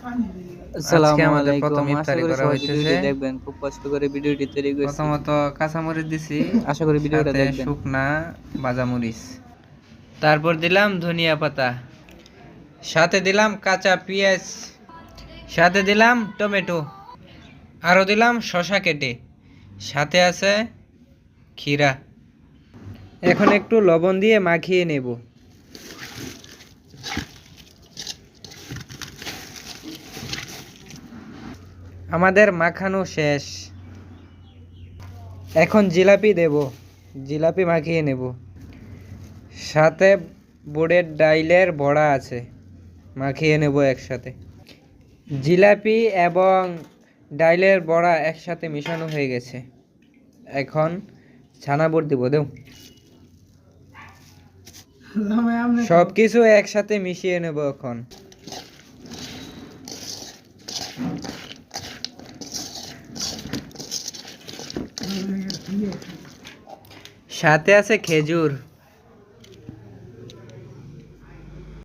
আজকে আসসালামু আমাদের আলাইকুম। প্রথম আশা ইফতারি করি করা সবাই হইতেছে। ভিডিওটি দেখবেন। খুব কষ্ট করে ভিডিওটি তৈরি করছি। প্রথমত কাঁচামরিচ দিছি, আশা করি ভিডিওটা সাথে দেখবেন। শুকনা ভাজা মরিচ, তারপর দিলাম ধনিয়া পাতা, সাথে দিলাম কাঁচা পেঁয়াজ, সাথে দিলাম টমেটো, আরও দিলাম শসা কেটে, সাথে আছে ক্ষীরা। এখন একটু লবণ দিয়ে মাখিয়ে নেব। আমাদের মাখানো শেষ। এখন জিলাপি দেব, জিলাপি মাখিয়ে নেব। সাথে বুটের ডাইলের বড়া আছে, মাখিয়ে নেব একসাথে। জিলাপি এবং ডাইলের বড়া একসাথে মিশানো হয়ে গেছে। এখন ছানাপুর দিব, দেও। সব কিছু একসাথে মিশিয়ে নেব এখন। সাথে আছে খেজুর।